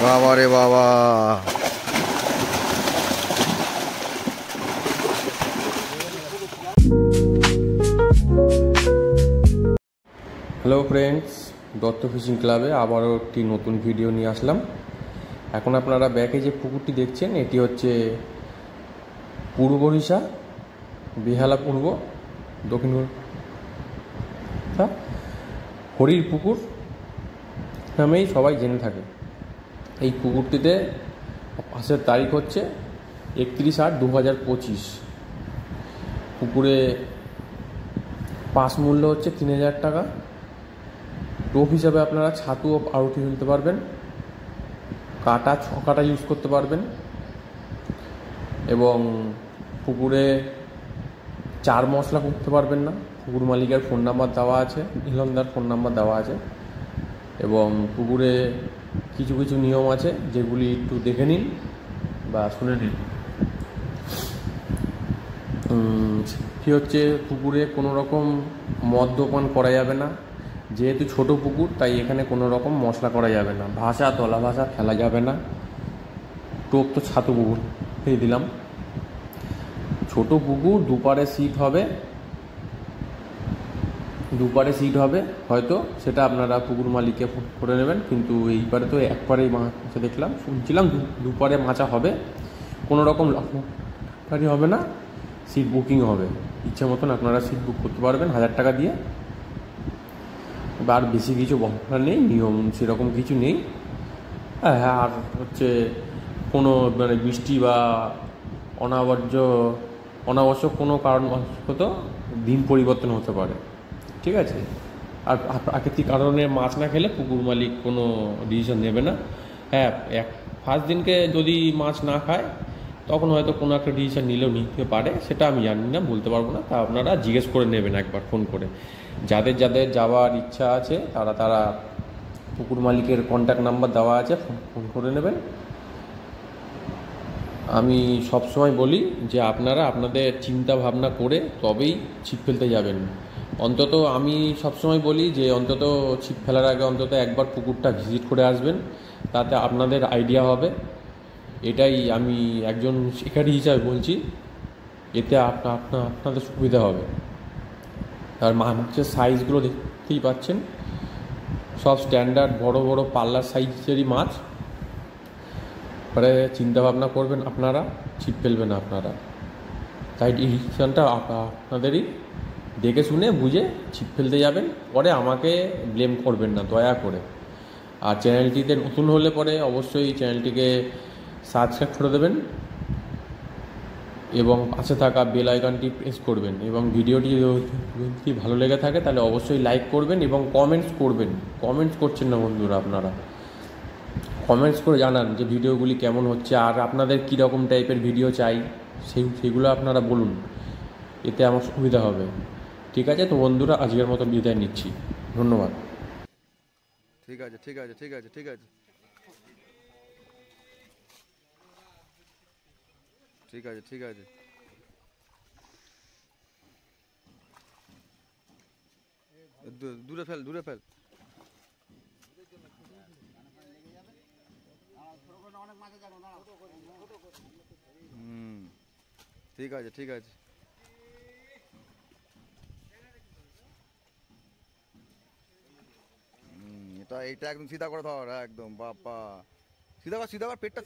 বাবা রে বাবা, হ্যালো ফ্রেন্ডস, দত্ত ফিশিং ক্লাবে আবারও একটি নতুন ভিডিও নিয়ে আসলাম। এখন আপনারা ব্যাকে যে পুকুরটি দেখছেন, এটি হচ্ছে পূর্ব বরিশা বেহালা পূর্ব দক্ষিণ হরির পুকুর নামেই সবাই জেনে থাকে। এই পুকুরটিতে পাশের তারিখ হচ্ছে 31/8/2025। পুকুরে পাস মূল্য হচ্ছে 3000 টাকা। টোপ হিসাবে আপনারা ছাতু ও পাউরুটি ফেলতে পারবেন, কাটা 6 কাটা ইউজ করতে পারবেন, এবং পুকুরে 4 মশলা করতে পারবেন না। পুকুর মালিকের ফোন নাম্বার দেওয়া আছে, ইলনদার ফোন নাম্বার দেওয়া আছে, এবং পুকুরে কিছু কিছু নিয়ম আছে যেগুলি একটু দেখে নিন বা শুনে নিন। কি হচ্ছে, পুকুরে কোনো রকম মদ্যপান করা যাবে না। যেহেতু ছোট পুকুর, তাই এখানে কোনো রকম মশলা করা যাবে না। ভাষা তলা ভাষা ফেলা যাবে না। টোপ তো ছাতু পুকুর এই দিলাম। ছোট পুকুর, দুপারে সিট হবে হয়তো, সেটা আপনারা পুকুর মালিককে ফোন করে নেবেন। কিন্তু এইবারে তো একবারেই মাছ দেখলাম, শুনছিলাম দুপারে মাছা হবে। কোনো রকম লটারি হবে না, সিট বুকিং হবে। ইচ্ছে মতন আপনারা সিট বুক করতে পারবেন 1000 টাকা দিয়ে। আর বেশি কিছু বলার নেই, নিয়ম সেরকম কিছু নেই। হ্যাঁ, আর হচ্ছে কোনো মানে বৃষ্টি বা অনাবশ্যক কোনো কারণবশত দিন পরিবর্তন হতে পারে, ঠিক আছে। আর প্রাকৃতিক কারণে মাছ না খেলে পুকুর মালিক কোনো ডিসিশন নেবে না। হ্যাঁ, ফার্স্ট দিনকে যদি মাছ না খায়, তখন হয়তো কোনো একটা ডিসিশন নিতে পারে, সেটা আমি জানি না, বলতে পারবো না। তা আপনারা জিজ্ঞেস করে নেবেন একবার ফোন করে। যাদের যাদের যাওয়ার ইচ্ছা আছে তারা পুকুর মালিকের কন্ট্যাক্ট নাম্বার দেওয়া আছে, ফোন করে নেবেন। আমি সবসময় বলি যে আপনারা আপনাদের চিন্তা ভাবনা করে তবেই ছিপ ফেলতে যাবেন। অন্তত আমি সবসময় বলি যে অন্তত ছিপ ফেলার আগে অন্তত একবার পুকুরটা ভিজিট করে আসবেন, তাতে আপনাদের আইডিয়া হবে। এটাই আমি একজন শিকারী হিসাবে বলছি, এতে আপনাদের সুবিধা হবে। আর মাছের সাইজগুলো দেখতেই পাচ্ছেন, সব স্ট্যান্ডার্ড বড় বড় পাল্লার সাইজেরই মাছ। পরে চিন্তাভাবনা করবেন আপনারা, ছিপ ফেলবেন আপনারা। তাই ডিসিশনটা আপনাদেরই, দেখে শুনে বুঝে ছিপ ফেলতে যাবেন। পরে আমাকে ব্লেম করবেন না দয়া করে। আর চ্যানেলটিতে নতুন হলে পরে অবশ্যই চ্যানেলটিকে সাবস্ক্রাইব করে দেবেন এবং পাশে থাকা বেল আইকনটি প্রেস করবেন। এবং ভিডিওটি যদি ভালো লেগে থাকে তাহলে অবশ্যই লাইক করবেন এবং কমেন্টস করবেন। কমেন্টস করছেন না বন্ধুরা, আপনারা কমেন্টস করে জানান যে ভিডিওগুলি কেমন হচ্ছে, আর আপনাদের কী রকম টাইপের ভিডিও চাই সেগুলো আপনারা বলুন, এতে আমার সুবিধা হবে। ঠিক আছে, তো বন্ধুরা আজকের মতো বিদায় নিচ্ছি, ধন্যবাদ। ঠিক আছে ঠিক আছে ঠিক আছে ঠিক আছে ঠিক আছে ঠিক আছে দূরে ফেল দূরে ফেল। ঠিক আছে ঠিক আছে। এইটা একদম সিধা করে ধর, একদম বাবা সিধা কর পেটটা।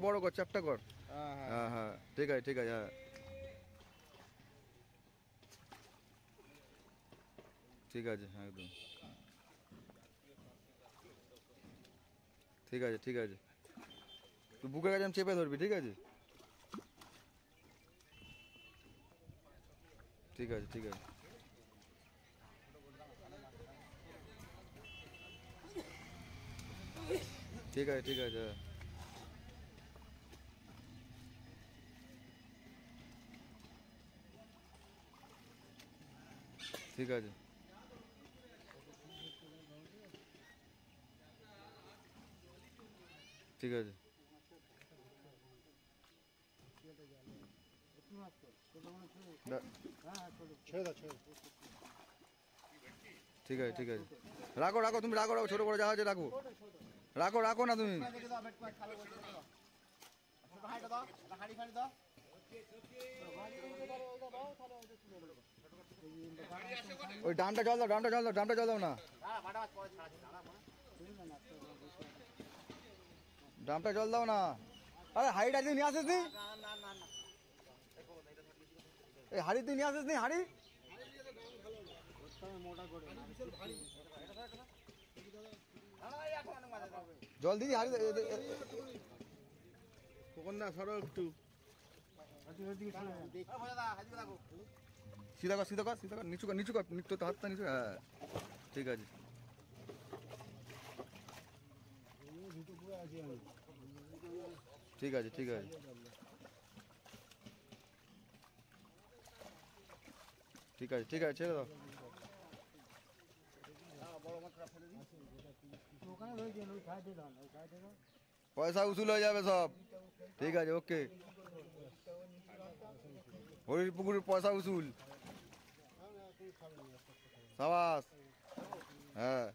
বড় কর চ্যাপটা কর। হ্যাঁ হ্যাঁ ঠিক আছে ঠিক আছে। হ্যাঁ ঠিক আছে একদম ঠিক আছে ঠিক আছে। তুই বুকের কাছে আমি চেপে ধরবি, ঠিক আছে ঠিক আছে ঠিক আছে ঠিক আছে ঠিক আছে। ঠিক আছে ঠিক আছে ঠিক আছে ঠিক আছে। রাখো রাখো, তুমি রাখো রাখো, ছোট বড় যা আছে রাখো। রাখো রাখো না তুমি। ওই ডানটা জল দাও, ডানটা জল দাও, ডানটা জল দাও না, ডামটা জল দাও না। আরে হাড়িটা তুই নিয়ে আসিস নি, এই হাড়ি তুই নিয়ে আসিস নি, হাড়ি জল দিদি হাড়ি কখন না সরো একটু সিধা কর, সিধা কর, সিধা কর, নিচু কর, নিচু কর, নিচু তো হাতটা নিচু, হ্যাঁ ঠিক আছে। ঠিক আছে, ঠিক আছে, ঠিক আছে, ঠিক আছে, ছেড়ে দাও। পয়সা উসুল হয়ে যাবে সব, ঠিক আছে, ওকে। হরির পুকুরের পয়সা উসুল, সাবাস, হ্যাঁ।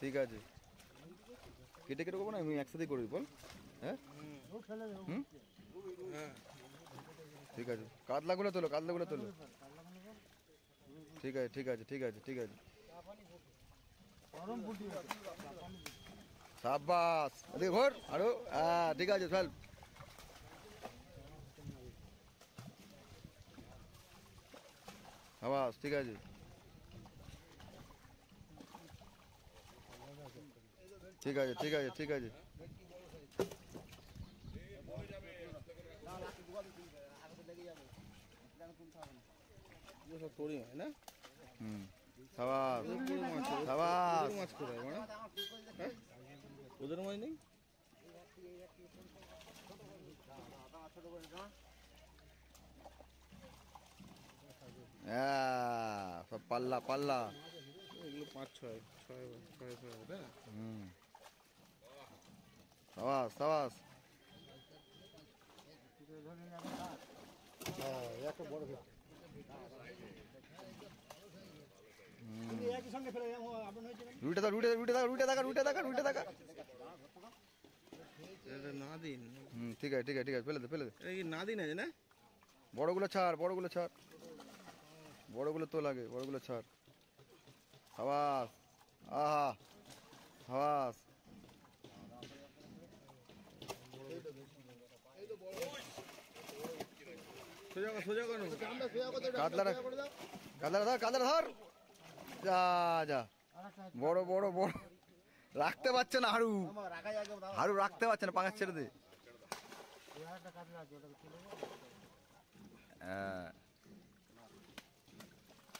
ঠিক আছে, কেটে কেটে করবো না, আমি একসাথেই করবি বল, হ্যাঁ হুম ঠিক আছে। কাতলাগুলো তোলো, কাতলাগুলো তোলো, ঠিক আছে, ঠিক আছে, ঠিক আছে, ঠিক আছে, সাবাস, এদিকে ঘোর আরো, হ্যাঁ ঠিক আছে, চল। সাবাস, ঠিক আছে, ঠিক আছে, ঠিক আছে, ঠিক আছে, তোরই হয় না হুম সাবাস, সাবাস, মাছ কোথায় মানে হ্যাঁ ওদের মাছ নেই হ্যাঁ সব পাল্লা পাল্লা, এগুলো 5 6 6 6 হবে না হুম সাবাস, সাবাস, রুটে দাও, রুটে রুটে দাও, রুটে দেখা, রুটে দেখা, রুটে দেখা, এটা না দিন হুম ঠিক আছে, ঠিক আছে, ঠিক আছে, ফেলে দে, ফেলে দে, এটা কি না দিন আছে না বড়গুলো ছাড়, বড়গুলো ছাড়, বড়গুলো তো লাগে, বড়গুলো ছাড়, সাবাস, আহা সাবাস, সোজা সোজা কেন কাতলাটা, কাতলাটা ধর, কাতলাটা ধর, যা যা, বড় বড় বড়, রাখতে পারছে না হাড়ু, হাড়ু রাখতে পারছে না, পাঙাশ ছেড়ে দে, হ্যাঁ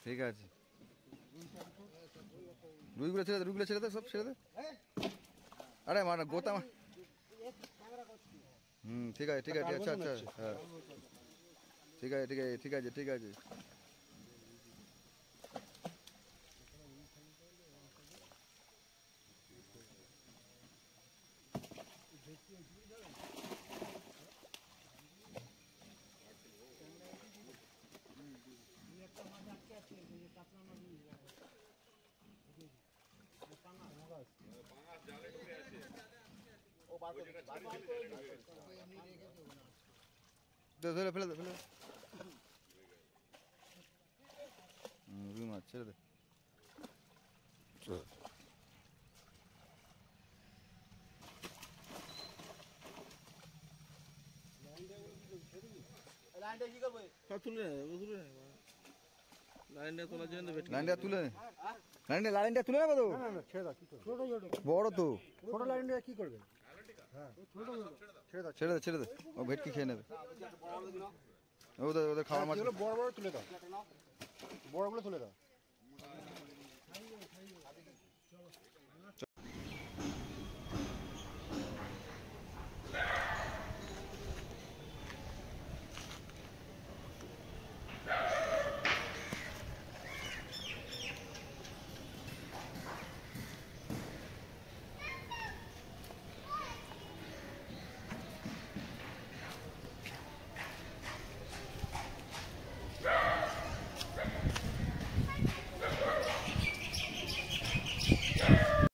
ঠিক আছে, রুইগুলো ছেড়ে দে, রুইগুলো ছেড়ে দে, সব ছেড়ে দে, আরে মানে গোতা হুম ঠিক আছে, ঠিক আছে, আচ্ছা আচ্ছা, হ্যাঁ ঠিক আছে, ঠিক আছে, ঠিক আছে, ঠিক আছে, ধরে ফেলে দে, ফেলে দে, রুই মাছ ছেড়ে দে, সব তুলে নে তুলে নে লাইনটা তোলার জন্য বেট লাইনটা তুলে নে, লাইনটা, লাইনটা তুলে নেবো তো, বড় তো, ছোট লাইনটা কি করবে? হ্যাঁ ছেড়ে দে, ছেড়ে দে, ও ভেটকি খেয়ে নেবে, ওদের ওদের খাওয়ার মাছ, বড় বড় তুলে দাও, বড়গুলো তুলে দাও।